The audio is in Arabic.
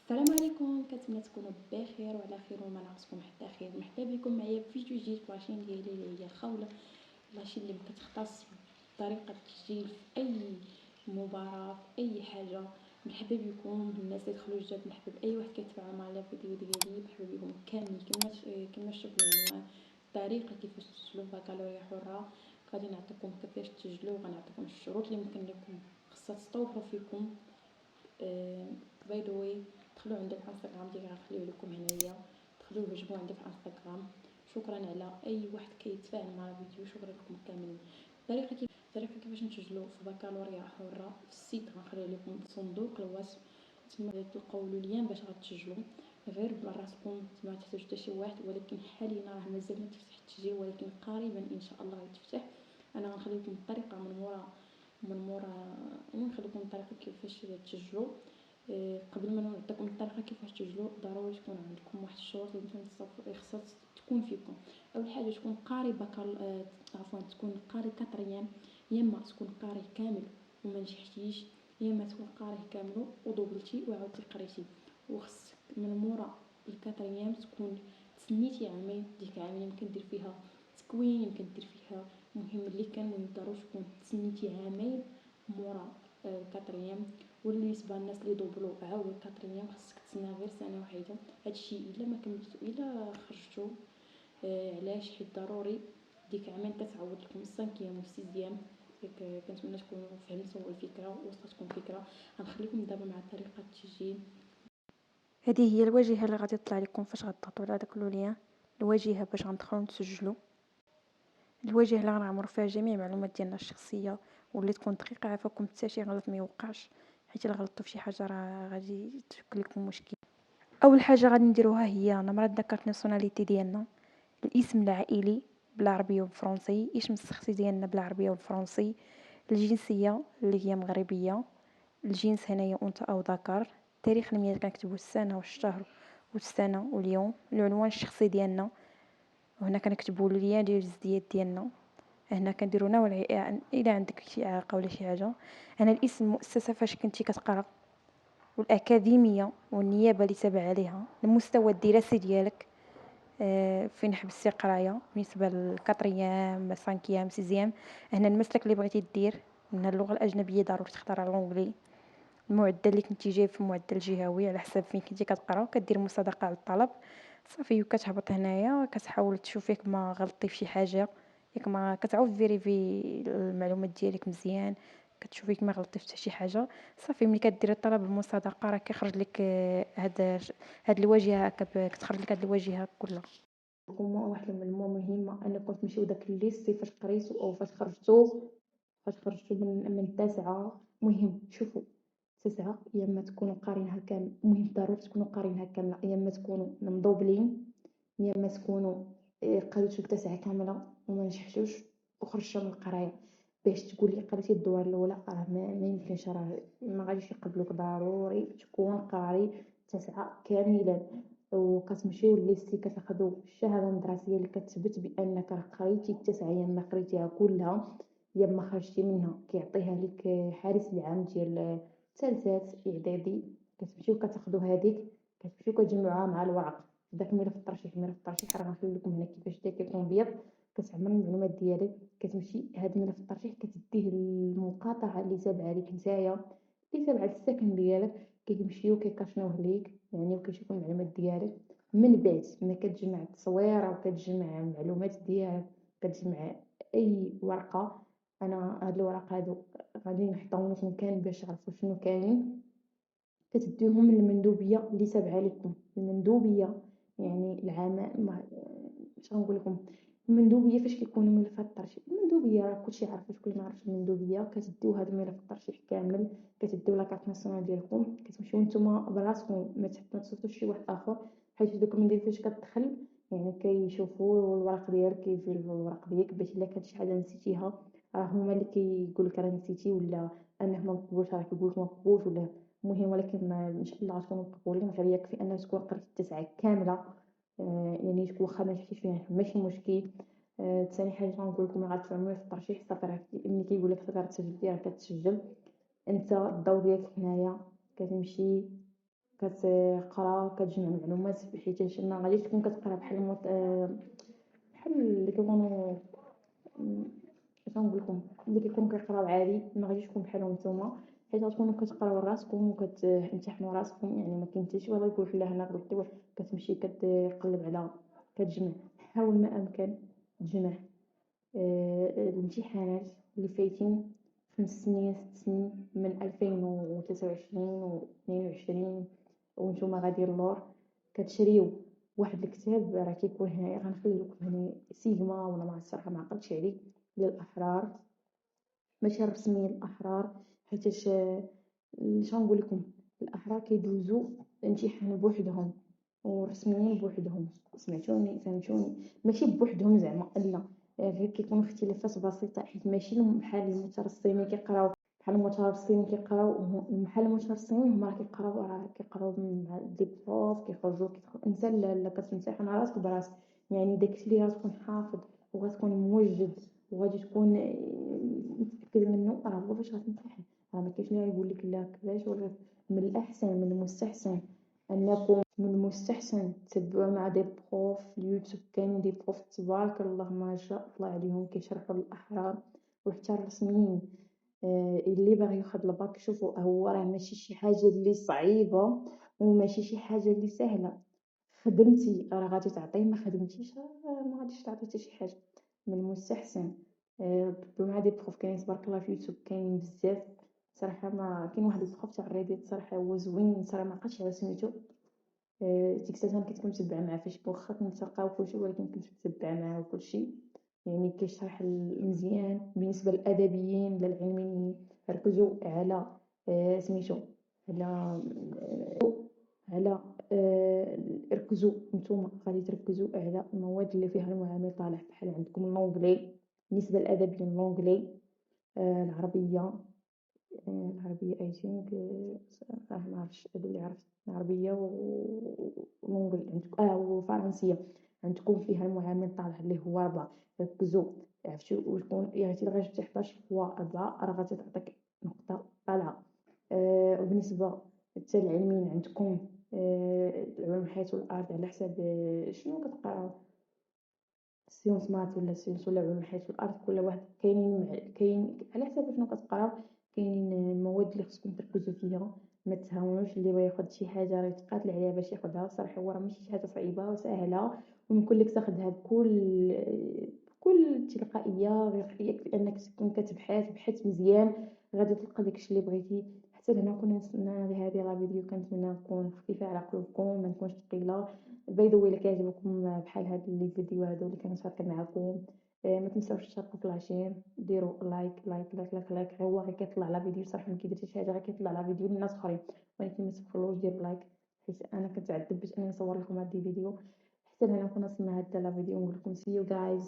السلام عليكم، كنتمنى تكونوا بخير وعلى خير وما ناقصكم حتى خير. مرحبا بكم معايا في فيديو جديد في لاشين ديالي اللي هي خولة، لاشين اللي كتختص بطريقه التسجيل في اي مباراه في اي حاجه. مرحبا بكم الناس اللي دخلوا جداد، مرحبا باي واحد كيتفاعل مع الفيديو ديالي، مرحبا بكم كاملين. كما شفتوا العنوان، الطريقه كيفاش تسجلوا بكالوريا حره. غادي نعطيكم كيفاش تسجلوا، غنعطيكم الشروط اللي ممكن لكم خاصها تستوفروا فيكم. باي ذا واي، دخلوا عندي في الانستغرام ديالي، غنخليه لكم هنايا، دخلوا هجموا عندي في الانستغرام. شكرا على اي واحد كيتفاعل مع الفيديو، شكرا لكم كاملين. الطريقه كيفاش نسجلوا في بكالوريا حره في السيت، غنخلي لكم صندوق الوصف، تما تلقاو اللين باش غتسجلوا. غير براسكم، ما تحتاجوا حتى شي واحد، ولكن حاليا راه مازال ما تفتح التسجيل، ولكن قريبا ان شاء الله غيتفتح. انا غنخلي لكم الطريقه من مورا نخليكم الطريقه كيفاش تسجلوا. قبل ما نعطيكم الطريقه كيفاش تسجلوا، ضروري تكون عندكم واحد الشروط اللي خاصها تكون فيكم. اول حاجه تكون قاري تكون قاري كاتريام، يا اما تكون قاري كامل وما نجحتيش، يا اما تكون قاري كامل ودوبلتي وعاودتي قريتي. وخصك من مورا الكاتريام تكون تسنيتي عامين، ديك عامين يمكن دير فيها تكوين، يمكن دير فيها مهم اللي كان مهم، ضروري تكون تسنيتي عامين مورا الكاتريام. وبالنسبه للناس اللي دوبلو عاودوا الكاتريام، خاصك تسنى غير سنه وحيده. هادشي الا ما كملتو الا خرجتو. علاش؟ حيت ضروري ديك عامين كتعوض لكم السانكيام والسيزيام. كنتمنى تكونوا فهمتوا الفكره ووصلتكم الفكره. غنخليكم دابا مع طريقه التسجيل. هذه هي الواجهه اللي غادي تطلع لكم فاش غتضغطوا على داك اللوليان. الواجهه باش غندخلوا نسجلوا، الواجهه اللي غنعمروا فيها جميع المعلومات ديالنا الشخصيه، واللي تكون دقيقه عافاكم حتى شي غلط ما يوقعش، حيت الا غلطتوا في شي حاجه راه غادي تشكل لكم مشكل. اول حاجه غادي نديروها هي نمرة كارت ناسيوناليتي ديالنا، الاسم العائلي بالعربيه والفرنسي، اسم الشخصي ديالنا بالعربيه والفرنسي، الجنسيه اللي هي مغربيه، الجنس هنايا انثى او ذكر، تاريخ الميلاد كنكتبوا السنه والشهر والسنه واليوم، العنوان الشخصي ديالنا، وهنا كنكتبوا اللين ديال الجديات ديالنا، هنا كنديروا نوع الا عندك شي اعاقه ولا شي حاجه، هنا الاسم المؤسسه فاش كنتي كتقرا، والاكاديميه والنيابه اللي تابع عليها، المستوى الدراسي ديالك، فين حبستي قرايه بالنسبه للكاتريام سانكيام سيزيام، هنا المسلك اللي بغيتي دير، هنا اللغه الاجنبيه ضروري تختار لونجلي، المعدل اللي كنتي جايب في المعدل الجهوي على حسب فين كنتي كتقرا، كدير مصادقه على الطلب صافي، وكتهبط هنايا كتحاول تشوف ياك ما غلطتي في شي حاجه، ياك ما كتعاود فيريفي المعلومات ديالك مزيان، كتشوفي ياك ما غلطتي في شي حاجه صافي. ملي كديري الطلب المصادقه راه كيخرج لك هاد الواجهه، كتخرج لك هاد الواجهه كلها. هما واحد من المهمة مهمة انكم تمشيو داك الليستي فاش قريتو او فاش خرجتو من التاسعة. مهم شوفوا، التاسعة يا اما تكونوا قارينها كامل، مهم ضروري تكونوا قارينها كاملة، يا اما تكونوا مضوبلين، يا اما تكونوا قريتو التاسعة كاملة وما نجحتوش وخرجتو من القراية. باش تقول لي قريتي الدوار الاولى، راه ما يمكنش، راه ما غاديش يقبلوك. ضروري تكون قاري التاسعة كاملا، وكتمشيو لليستي كتاخدو الشهاده الدراسيه اللي كتثبت بانك راه قريتي التاسعه، يا اما قريتيها كلها يا اما خرجتي منها. كيعطيها لك حارس العام ديال الثالثات اعدادي. كتمشيو كتاخدو هذيك، كتمشيو كتجمعوها مع الورق في داك ملف الترشيح. ملف الترشيح راه غنخلي لكم هنا كيفاش داير، كيكون ابيض. كتعمر المعلومات ديالك، كتمشي هذا ملف الترشيح كتديه للمقاطعه اللي تابعه ليك نتايا، اللي تابعه للسكن ديالك. كيمشيو كيكاشنوه ليك يعني، وكيشوفوا المعلومات ديالك. من بعد ما كتجمع التصويره وكتجمع المعلومات ديالك، كتجمع اي ورقه. انا هاد الورق هادو غادي نحطهم لكم كامل باش تعرفوا شنو كاين. كتديوهم للمندوبيه اللي تابعه لكم، المندوبيه يعني العام ما اش غنقول لكم. المندوبيه فاش كيكونوا ملفات الترشيح، المندوبيه راه كلشي عارف، شكون ما عرفش المندوبيه. كتديو هذا الملف الترشيح كامل، كتديو لاكارت ناسيونال ديالكم، كتمشيو نتوما براسكم، ما تصيفطوش شي واحد اخر، حيت دوك المندوبيه فاش كتدخل يعني كيشوفوا الورق ديالك، كيفيريفيو الورق ديالك باش الا كانت شي حاجه نسيتيها راه هما اللي كيقول لك راه نسيتي، ولا انه ما مقبولش راه كيقول لك ما مقبولش ولا مهم. ولكن ان شاء الله غتكونوا مقبولين، غير يكفي انها تكون قريت التسعه كامله. يعني تكون واخا ما نجحتيش فيها ماشي مشكل. ثاني حاجه غنقول لكم، راه غتفهموا في الترشيح صافي، راه ملي كيقول لك تقدر تسجل راه كتسجل. انت الضو ديالك هنايا كتمشي كتقرا كتجمع معلومات، حيتاش ما غاديش تكون كتقرا بحال اللي كيكونوا اش نقول لكم اللي كيكونوا كيقراو عادي، ما غاديش تكون بحالهم نتوما، حيت غتكونوا كتقراو راسكم وكتمتحنوا راسكم. يعني ما كاين حتى شي واحد يقول لك لا هنا غلطتي، كتمشي كتقلب على كتجمع. حاول ما امكن تجمع الامتحانات اللي فايتين 5 سنين 6 سنين من 2023 و 22 وانتوما غادي اللور. كتشريو واحد الكتاب راه كيكون هنايا، غنخلي لكم هنا سيغما ولا ما الصراحه ما عقلتش عليه، للاحرار ماشي الرسميين الاحرار، حيتاش شنو نقول لكم الاحرار كيدوزو الامتحان بوحدهم والرسميين بوحدهم. سمعتوني فهمتوني؟ ماشي بوحدهم زعما لا، غير كيكونوا اختلافات بسيطه، حيت ماشي بحال المترسمين كيقراو بحال المترسمين كيقراو بحال المترسمين هما راه كيقراو مع دي بروف كيخرجوا كيدخلوا. انت لا كتمتحن راسك براسك، يعني داكشي اللي غتكون حافظ وغتكون موجد وغادي تكون متاكد منه، راه هو فاش غتمتحن. راه ما كاينش اللي غيقول لك لا كيفاش ولا. من الاحسن من المستحسن انكم من المستحسن تتبعوا مع دي بروف اليوتيوب. كاين دي بروف تبارك الله ما شاء الله عليهم كيشرحوا الاحرار وحتى الرسميين. اللي باغي ياخذ الباك شوفوا، هو راه ماشي شي حاجه اللي صعيبه وماشي شي حاجه اللي سهله. خدمتي راه غادي تعطيه، ما خدمتيش راه ما غاديش تعطي حتى شي حاجه. من المستحسن مع دي بروف كاين تبارك الله في يوتيوب، كاين بزاف صراحه. ما كاين واحد البروف تاع ريديت صراحه هو زوين صراحه، ما عقلتش على سميتو. ديك الساعه انا كنت متبعه معاه فيسبوك، واخا كنتلاقاو كلشي ولكن كنت متبعه معاه كلشي. يعني كيشرح مزيان بالنسبه للادبيين للعلميين. ركزوا على سميتو على على ركزوا نتوما غادي تركزوا على المواد اللي فيها المعامل طالع، بحال عندكم اللونجلي بالنسبه للادبيين اللونجلي، العربيه العربيه اي ثينك ما عرفتش اللي عرفت العربيه ولونجلي عندكم وفرنسيه عندكم فيها المعامل طالع اللي هو 4. ركزوا عرفتوا وتكون يعني غير جبتي 11 فوا 4 راه غادي تعطيك نقطه طالعه. وبالنسبه حتى العلميين عندكم العلوم الحياة والأرض على حساب شنو كتقراو، سيونس مات ولا سيونس ولا علوم الحياة والأرض، كل واحد كاين على حساب شنو كتقراو. كاينين المواد اللي خصكم تركزوا فيها، ما تهاونوش. اللي بغا ياخد شي حاجه راه يتقاتل عليها باش ياخدها. صراحه هو راه ماشي شي حاجه صعيبه وسهله ويمكن لك تاخدها بكل تلقائيه، غير يكفي انك تكون كتبحث بحث مزيان غادي تلقى داكشي اللي بغيتي. حتى لهنا كنا وصلنا لهذه لا فيديو، كنتمنى نكون خفيفه على قلوبكم ما نكونش ثقيله. باي الا كيعجبكم بحال هاد لي فيديو هادو اللي كنشارك معكم، ما تنساوش تشاركوا في العشير، ديروا لايك لايك لايك لايك لايك. هو غير كيطلع لا فيديو صراحه ما كيدير حتى حاجه، غير كيطلع لا فيديو للناس اخرين، ولكن ما تبخلوش ديروا لايك حيت انا كنتعذب باش اني نصور لكم هاد الفيديو. حتى هنا كنا وصلنا هاد لا فيديو، نقول لكم سي يو جايز.